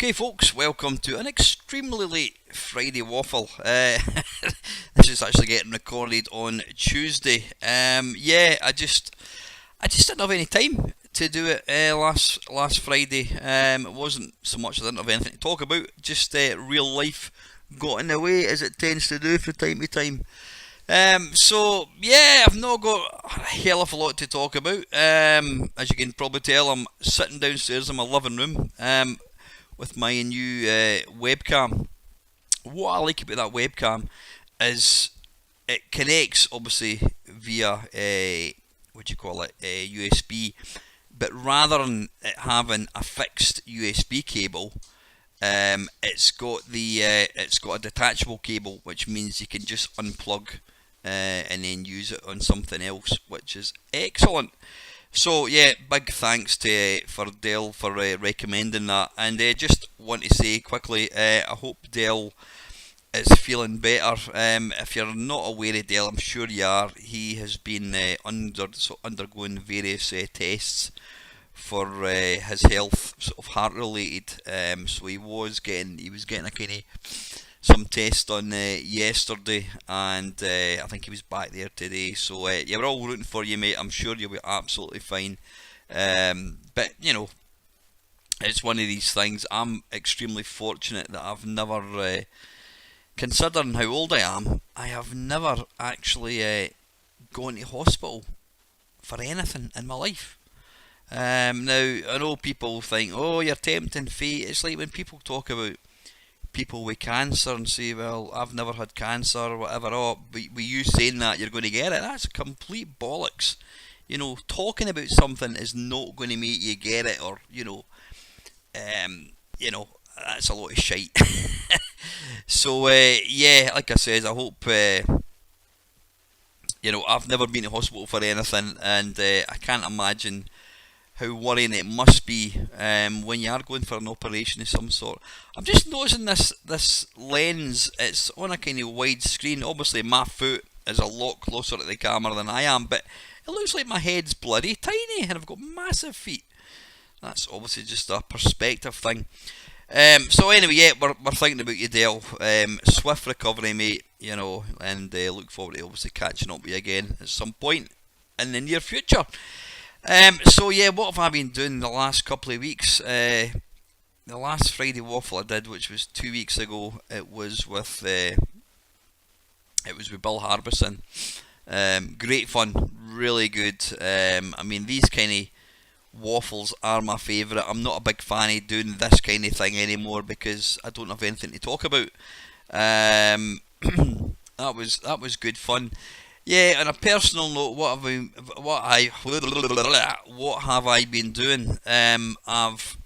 Okay folks, welcome to an extremely late Friday Waffle. This is actually getting recorded on Tuesday. I just didn't have any time to do it last Friday. It wasn't so much I didn't have anything to talk about, just real life got in the way, as it tends to do from time to time. I've not got a hell of a lot to talk about. As you can probably tell, I'm sitting downstairs in my living room with my new webcam. What I like about that webcam is it connects obviously via USB, but rather than it having a fixed USB cable, it's got a detachable cable, which means you can just unplug and then use it on something else, which is excellent. So yeah, big thanks for Dell for recommending that, and just want to say quickly, I hope Dell is feeling better. If you're not aware of Dell, I'm sure you are. He has been undergoing various tests for his health, sort of heart related. So he was getting a kind of some tests done yesterday, and I think he was back there today. So we're all rooting for you, mate. I'm sure you'll be absolutely fine. But you know, it's one of these things. I'm extremely fortunate that I've never, considering how old I am, I have never actually gone to hospital for anything in my life. Now, I know people think, oh, you're tempting fate. It's like when people talk about people with cancer and say, well, I've never had cancer or whatever. Oh, but you saying that you're going to get it, that's complete bollocks. You know, talking about something is not going to make you get it, or that's a lot of shite. So like I said, I hope I've never been to hospital for anything, and I can't imagine how worrying it must be when you are going for an operation of some sort. I'm just noticing this lens. It's on a kind of wide screen. Obviously my foot is a lot closer to the camera than I am, but it looks like my head's bloody tiny and I've got massive feet. That's obviously just a perspective thing. So anyway, yeah, we're thinking about you, Dale. Swift recovery, mate, and look forward to obviously catching up with you again at some point in the near future. What have I been doing the last couple of weeks? The last Friday Waffle I did, which was 2 weeks ago, it was with Bill Harbison. Great fun, really good. I mean, these kind of waffles are my favourite. I'm not a big fan of doing this kind of thing anymore because I don't have anything to talk about. That was good fun. Yeah, on a personal note, what have I been doing? I've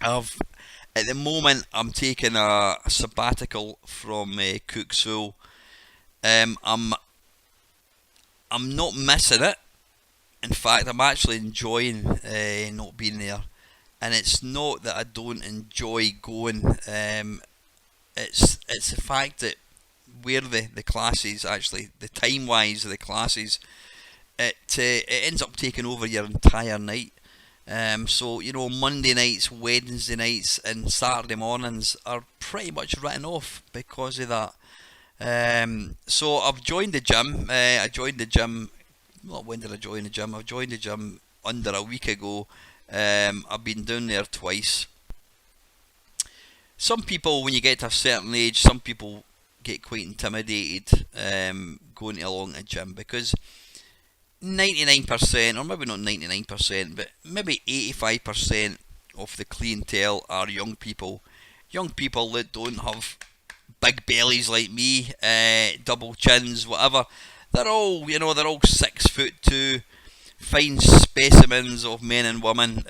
at the moment I'm taking a sabbatical from Cook Soul. I'm not missing it. In fact, I'm actually enjoying not being there. And it's not that I don't enjoy going. It's the fact that where the classes actually, the time wise of the classes, it ends up taking over your entire night. So Monday nights, Wednesday nights, and Saturday mornings are pretty much written off because of that. So I've joined the gym. I joined the gym. Well, when did I join the gym? I joined the gym under a week ago. I've been down there twice. Some people, when you get to a certain age, some people get quite intimidated going along a gym because 99%, or maybe not 99%, but maybe 85% of the clientele are young people that don't have big bellies like me, double chins, whatever. They're all 6'2", fine specimens of men and women,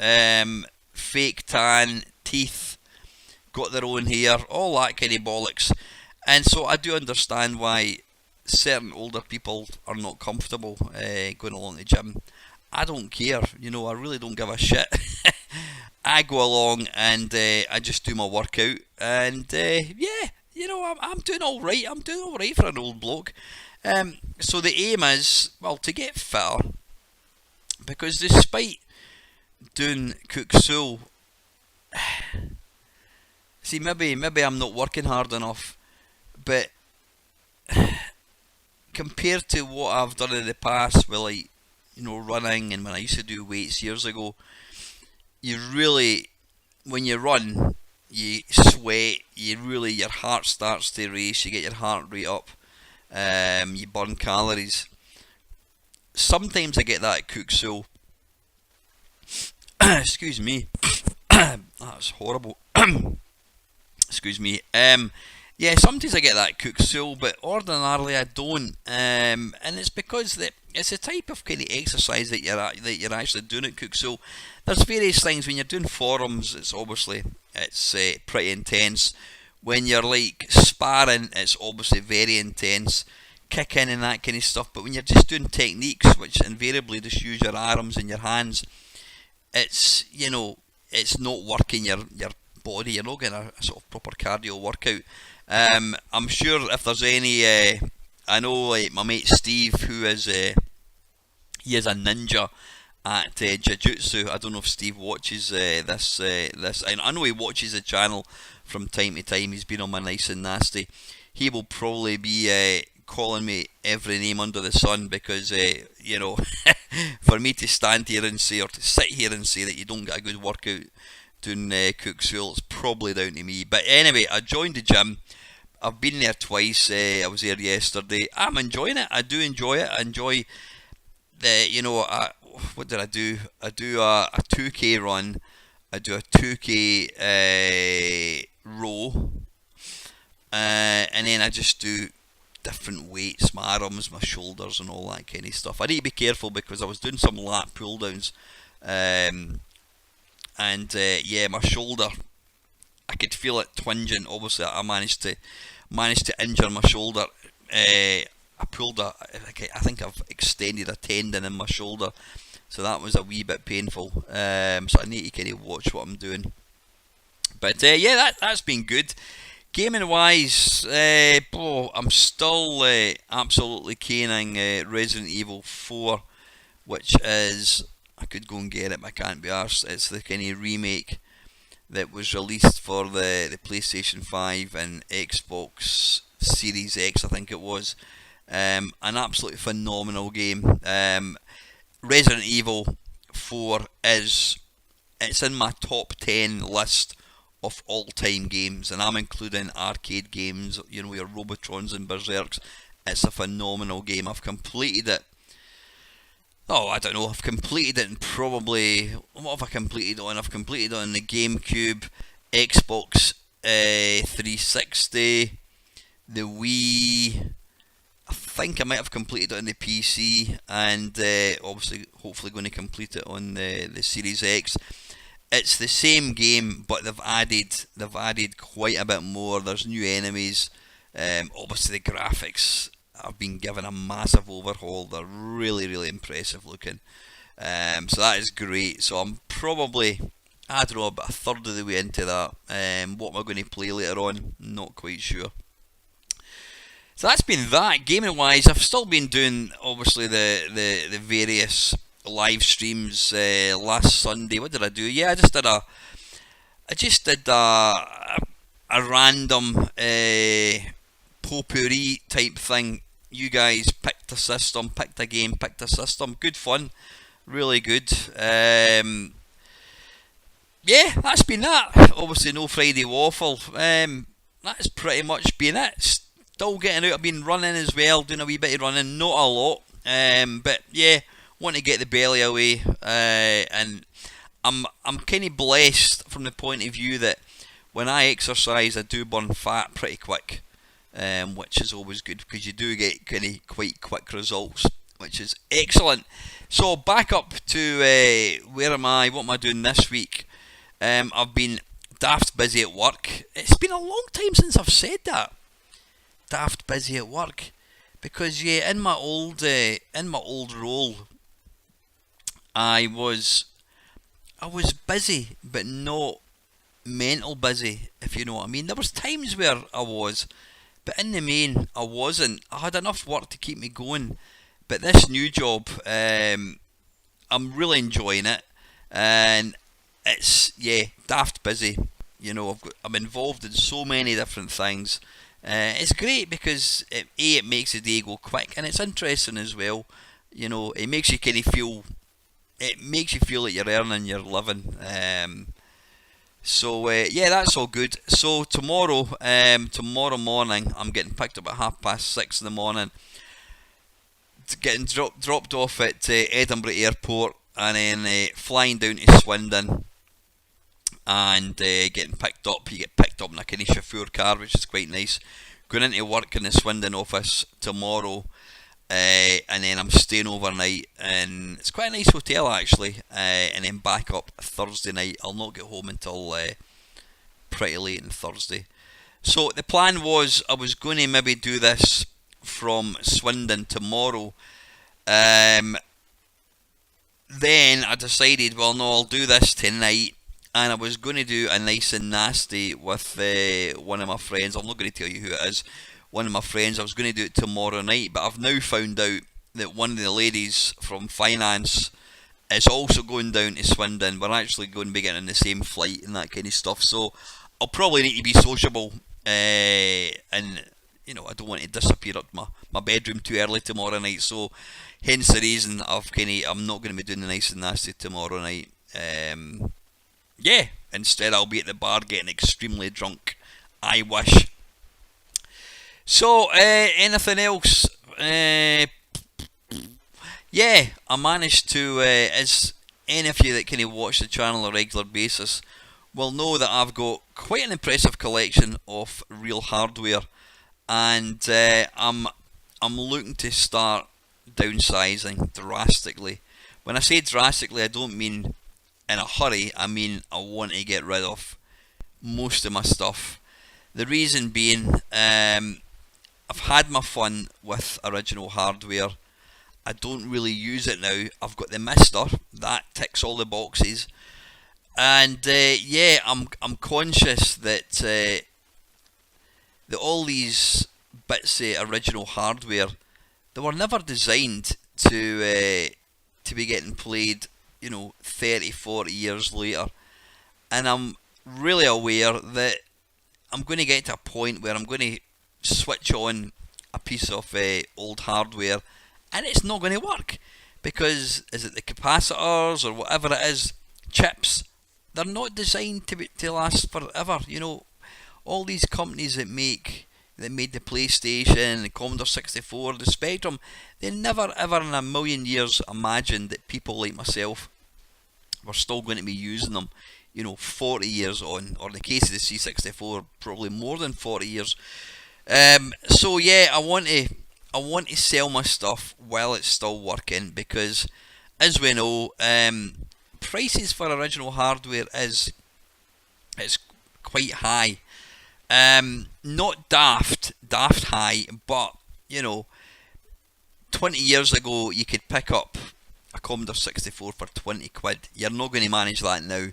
fake tan, teeth, got their own hair, all that kind of bollocks. And so I do understand why certain older people are not comfortable going along the gym. I don't care, I really don't give a shit. I go along and I just do my workout, and I'm doing all right. I'm doing all right for an old bloke. So the aim is, well, to get fitter, because despite doing Cook Soul, see, maybe I'm not working hard enough, but compared to what I've done in the past with, like, running, and when I used to do weights years ago, you really, when you run, you sweat, your heart starts to race, you get your heart rate up, you burn calories. Sometimes I get that at Cook Soul. Excuse me. That's horrible. Excuse me. Yeah, sometimes I get that Cook Soul, but ordinarily I don't. And it's because it's a type of kind of exercise that you're actually doing at Cook Soul. There's various things when you're doing forums. It's pretty intense. When you're like sparring, it's obviously very intense, kicking and that kind of stuff. But when you're just doing techniques, which invariably just use your arms and your hands, it's it's not working your body. You're not getting a sort of proper cardio workout. I'm sure if there's any, I know, like my mate Steve, who is he is a ninja at jiu-jitsu. I don't know if Steve watches this. I know he watches the channel from time to time. He's been on my Nice and Nasty. He will probably be calling me every name under the sun, because for me to stand here and say, or to sit here and say that you don't get a good workout doing Cook Soul, it's probably down to me. But anyway, I joined the gym. I've been there twice. I was there yesterday. I'm enjoying it. I do enjoy it. I enjoy what did I do? I do a 2k run. I do a 2k row, and then I just do different weights, my arms, my shoulders, and all that kind of stuff. I need to be careful because I was doing some lat pull downs, and my shoulder, I could feel it twinging. Obviously, I managed to injure my shoulder. I think I've extended a tendon in my shoulder, so that was a wee bit painful. So I need to kind of watch what I'm doing. But that's been good. Gaming wise, I'm still absolutely caning Resident Evil 4, which is, I could go and get it, but I can't be arsed. It's the kind of remake that was released for the PlayStation 5 and Xbox Series X, I think it was. An absolutely phenomenal game. Resident Evil 4 it's in my top 10 list of all-time games, and I'm including arcade games, your Robotrons and Berserks. It's a phenomenal game. I've completed it. Oh, I don't know. I've completed it in probably, what have I completed on? I've completed it on the GameCube, Xbox 360, the Wii. I think I might have completed it on the PC, and obviously, hopefully, going to complete it on the Series X. It's the same game, but they've added quite a bit more. There's new enemies. Obviously, the graphics have been given a massive overhaul. They're really, really impressive looking. So that is great. So I'm probably, I don't know, about a third of the way into that. What am I going to play later on? Not quite sure. So that's been that. Gaming wise, I've still been doing, obviously, the various live streams. Last Sunday, what did I do? Yeah, I just did a random potpourri type thing. You guys picked a system, picked a game, picked a system. Good fun, really good. Yeah, that's been that. Obviously, no Friday Waffle. That's pretty much been it. Still getting out. I've been running as well, doing a wee bit of running, not a lot. But yeah, want to get the belly away. And I'm kind of blessed from the point of view that when I exercise, I do burn fat pretty quick. Which is always good because you do get kind of quite quick results, which is excellent. So back up to where am I? What am I doing this week? I've been daft busy at work. It's been a long time since I've said that. Daft busy at work, because yeah, in my old role, I was busy, but not mental busy, if you know what I mean. There was times where I was, but in the main, I wasn't. I had enough work to keep me going. But this new job, I'm really enjoying it, and it's daft busy. I'm involved in so many different things. It's great because it makes the day go quick, and it's interesting as well. It makes you kind of feel. It makes you feel like you're earning your living. Yeah, that's all good. So tomorrow morning, I'm getting picked up at 6:30 in the morning, getting dropped off at Edinburgh Airport, and then flying down to Swindon, and getting picked up. You get picked up in a kind of chauffeur car, which is quite nice. Going into work in the Swindon office tomorrow, and then I'm staying overnight, and it's quite a nice hotel actually. And then back up Thursday night. I'll not get home until pretty late on Thursday. So the plan was I was going to maybe do this from Swindon tomorrow. Then I decided, well, no, I'll do this tonight, and I was going to do a nice and nasty with one of my friends. I'm not going to tell you who it is. One of my friends. I was going to do it tomorrow night, but I've now found out that one of the ladies from finance is also going down to Swindon. We're actually going to be getting on the same flight and that kind of stuff. So I'll probably need to be sociable, and I don't want to disappear up my bedroom too early tomorrow night. So hence the reason I'm not going to be doing the nice and nasty tomorrow night. Instead I'll be at the bar getting extremely drunk. I wish. So anything else? I managed to, as any of you that kind of watch the channel on a regular basis will know, that I've got quite an impressive collection of real hardware, and I'm looking to start downsizing drastically. When I say drastically, I don't mean in a hurry. I mean I want to get rid of most of my stuff. The reason being, I've had my fun with original hardware. I don't really use it now. I've got the Mister that ticks all the boxes, and I'm conscious that all these bits of original hardware, they were never designed to be getting played 30, 40 years later, and I'm really aware that I'm going to get to a point where I'm going to switch on a piece of old hardware, and it's not going to work, because is it the capacitors or whatever it is, chips, they're not designed to last forever. All these companies that made the PlayStation, the Commodore 64, the Spectrum, they never ever in a million years imagined that people like myself were still going to be using them 40 years on, or in the case of the C64, probably more than 40 years. I want to sell my stuff while it's still working, because as we know, prices for original hardware is quite high. Not daft high, but 20 years ago you could pick up a Commodore 64 for 20 quid. You're not going to manage that now.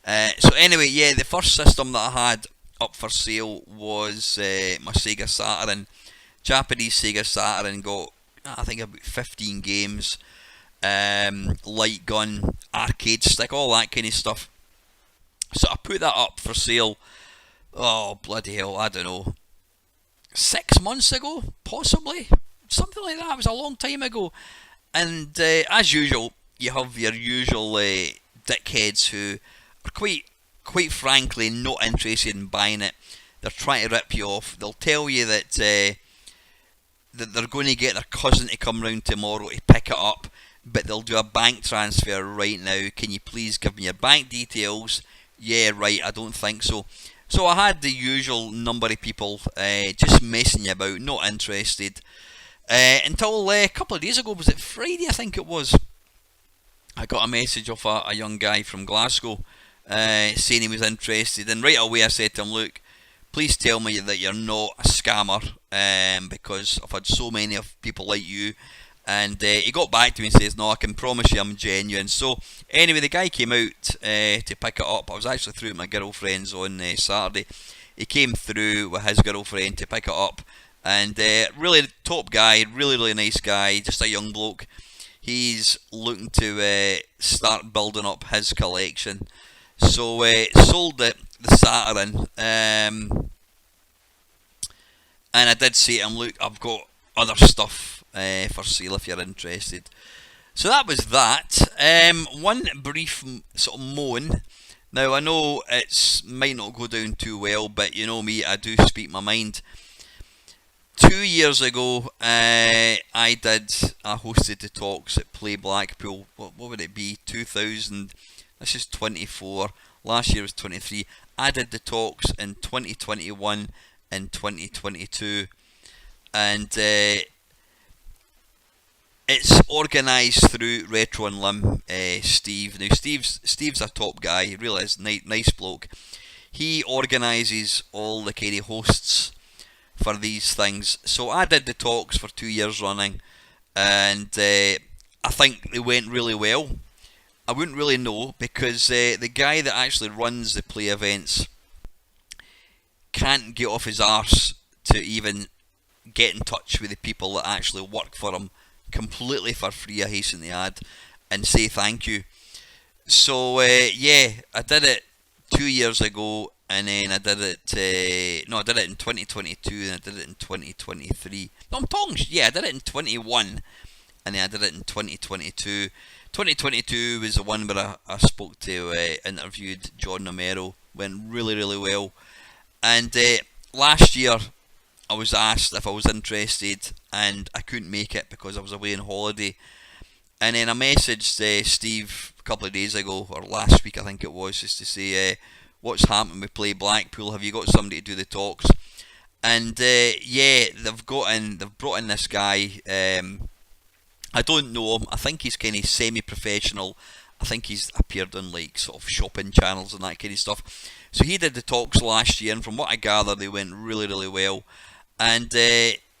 The first system that I had up for sale was my Sega Saturn, Japanese Sega Saturn. Got, I think, about 15 games, light gun, arcade stick, all that kind of stuff. So I put that up for sale, oh bloody hell, I don't know, 6 months ago, possibly, something like that. It was a long time ago. And as usual, you have your usual dickheads who are quite frankly not interested in buying it. They're trying to rip you off. They'll tell you that they're going to get their cousin to come round tomorrow to pick it up, but they'll do a bank transfer right now. Can you please give me your bank details? Yeah, right, I don't think so. So I had the usual number of people just messing you about, not interested. Until a couple of days ago, was it Friday I think it was, I got a message off a young guy from Glasgow saying he was interested, and right away I said to him, look, please tell me that you're not a scammer, because I've had so many of people like you. And he got back to me and says, no, I can promise you I'm genuine. So anyway, the guy came out to pick it up. I was actually through with my girlfriend's on Saturday. He came through with his girlfriend to pick it up, and really top guy, really nice guy, just a young bloke. He's looking to start building up his collection. So sold it the Saturn, and I did say to him, look, I've got other stuff for sale if you're interested. So that was that. One brief sort of moan. Now I know it might not go down too well, but you know me, I do speak my mind. 2 years ago, I hosted the talks at Play Blackpool. What would it be? 2000. This is 24. Last year was 23. I did the talks in 2021 and 2022, and it's organised through Retro and Limb. Steve. Now Steve's a top guy. He really is nice bloke. He organises all the kind of hosts for these things. So I did the talks for 2 years running, and I think they went really well. I wouldn't really know, because the guy that actually runs the play events can't get off his arse to even get in touch with the people that actually work for him completely for free, I hasten to add, and say thank you. So yeah, I did it 2 years ago, and then I did it, I did it in 2022, and I did it in 2023. No, I'm talking, yeah, I did it in 21, and then I did it in 2022. 2022 was the one where I spoke to, interviewed John Romero. Went really, really well. And last year, I was asked if I was interested, and I couldn't make it because I was away on holiday. And then I messaged Steve a couple of days ago, or last week I think it was, just to say, what's happening with Play Blackpool? Have you got somebody to do the talks? And yeah, they've brought in this guy. I don't know him. I think he's kind of semi-professional. I think he's appeared on like sort of shopping channels and that kind of stuff. So he did the talks last year, and from what I gather, they went really, really well. And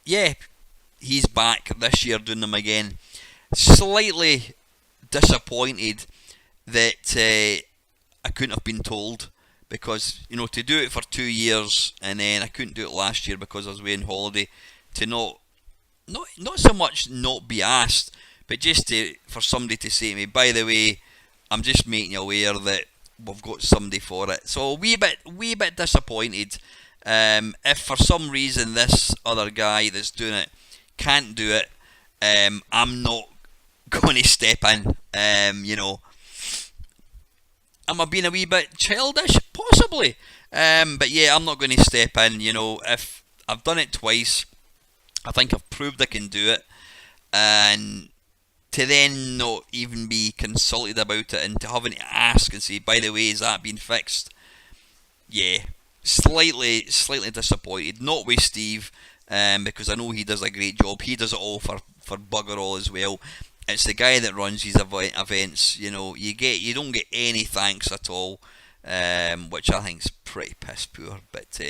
yeah, he's back this year doing them again. Slightly disappointed that I couldn't have been told, because you know, to do it for 2 years and then I couldn't do it last year because I was away on holiday, to not so much not be asked, but just for somebody to say to me, by the way, I'm just making you aware that we've got somebody for it. So a wee bit disappointed. If for some reason this other guy that's doing it can't do it, I'm not going to step in. You know, am I being a wee bit childish? Possibly. But yeah, I'm not going to step in. You know, if I've done it twice, I think I've proved I can do it, and to then not even be consulted about it, and to having to ask and say, by the way, is that been fixed? Yeah, slightly disappointed. Not with Steve, because I know he does a great job. He does it all for bugger all as well. It's the guy that runs these events. You know, you don't get any thanks at all, which I think is pretty piss poor. But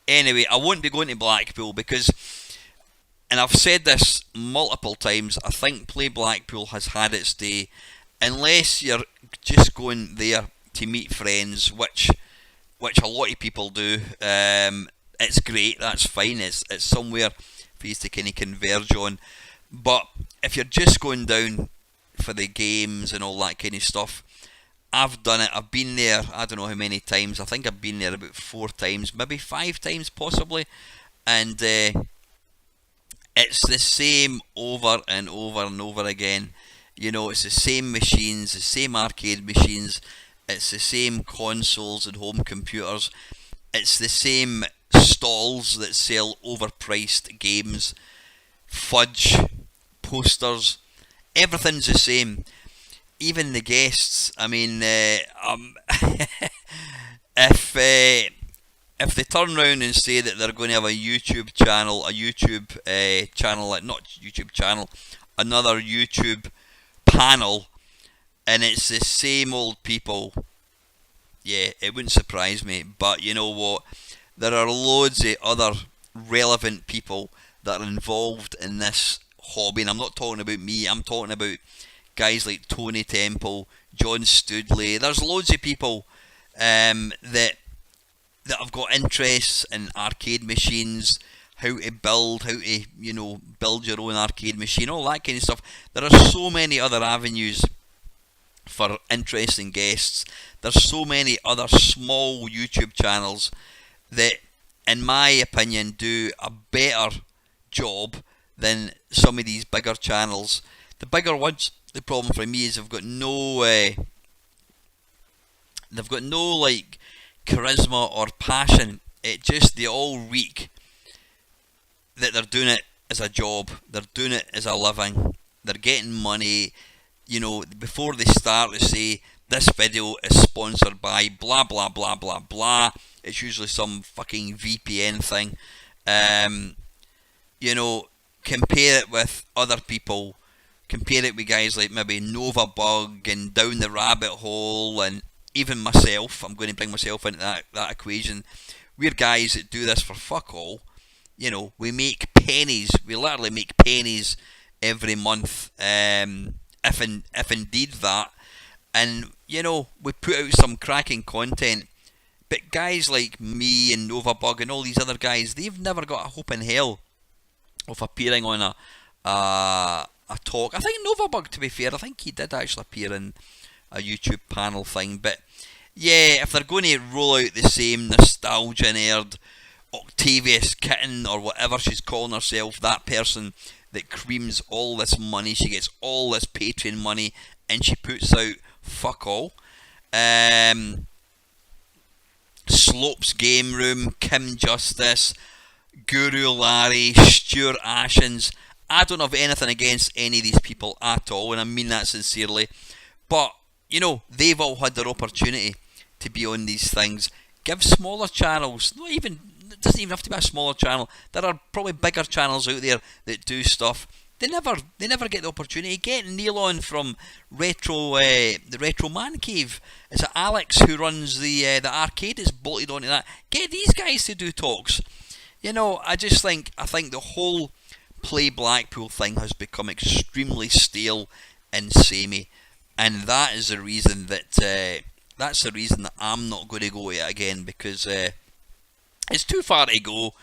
anyway, I won't be going to Blackpool because, and I've said this multiple times, I think Play Blackpool has had its day. Unless you're just going there to meet friends, which a lot of people do, it's great, that's fine, it's somewhere for you to kind of converge on. But if you're just going down for the games and all that kind of stuff, I've done it, I've been there, I don't know how many times, I think I've been there about 4 times, maybe 5 times possibly, and it's the same over and over and over again. You know, it's the same machines, the same arcade machines, it's the same consoles and home computers, it's the same stalls that sell overpriced games, fudge, posters, everything's the same. Even the guests, I mean, if they turn around and say that they're going to have a YouTube channel, another YouTube panel, and it's the same old people, yeah, it wouldn't surprise me. But you know what? There are loads of other relevant people that are involved in this hobby, and I'm not talking about me, I'm talking about guys like Tony Temple, John Studley. There's loads of people that have got interests in arcade machines, how to build your own arcade machine, all that kind of stuff. There are so many other avenues for interesting guests. There's so many other small YouTube channels that, in my opinion, do a better job than some of these bigger channels. The bigger ones, the problem for me is they've got no like charisma or passion. It just, they all reek that they're doing it as a job, they're doing it as a living, they're getting money. You know, before they start, they say this video is sponsored by blah blah blah blah blah. It's usually some fucking VPN thing. You know, compare it with other people. Compare it with guys like maybe Nova Bug and Down the Rabbit Hole, and even myself. I'm going to bring myself into that equation. We're guys that do this for fuck all. You know, we make pennies. We literally make pennies every month. If indeed that. And, you know, we put out some cracking content. But guys like me and Nova Bug and all these other guys, they've never got a hope in hell of appearing on a talk. I think Nova Bug, to be fair, I think he did actually appear in a YouTube panel thing. But yeah, if they're going to roll out the same nostalgia nerd Octavius Kitten or whatever she's calling herself, that person that creams all this money, she gets all this Patreon money and she puts out fuck all. Slopes Game Room, Kim Justice, Guru Larry, Stuart Ashens. I don't have anything against any of these people at all, and I mean that sincerely. But, you know, they've all had their opportunity to be on these things. Give smaller channels, it doesn't even have to be a smaller channel. There are probably bigger channels out there that do stuff. They never get the opportunity. Get Neil on from the Retro Man Cave. Is it Alex who runs the arcade? Is bolted onto that. Get these guys to do talks. You know, I think the whole Play Blackpool thing has become extremely stale and samey, and that is the reason that I'm not going to go to it again, because it's too far to go.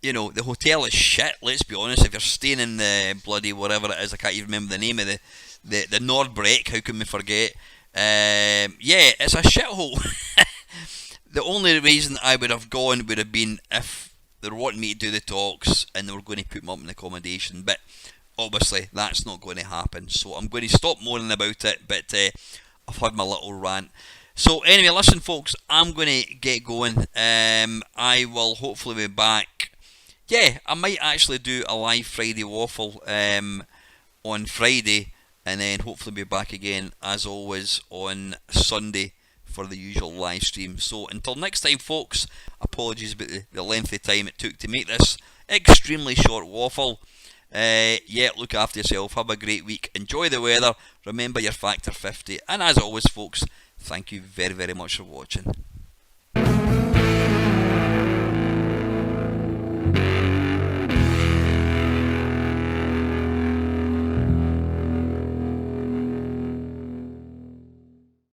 You know, the hotel is shit, let's be honest. If you're staying in the bloody whatever it is, I can't even remember the name of the Nordbreck, how can we forget? Yeah, it's a shithole. The only reason I would have gone would have been if they were wanting me to do the talks and they were going to put me up in accommodation, but obviously that's not going to happen, so I'm going to stop moaning about it. But I've had my little rant. So anyway, listen folks, I'm going to get going. I will hopefully be back. Yeah, I might actually do a live Friday Waffle on Friday, and then hopefully be back again as always on Sunday for the usual live stream. So until next time folks, apologies about the lengthy time it took to make this extremely short waffle. Yeah, look after yourself, have a great week, enjoy the weather, remember your Factor 50, and as always folks, thank you very very much for watching.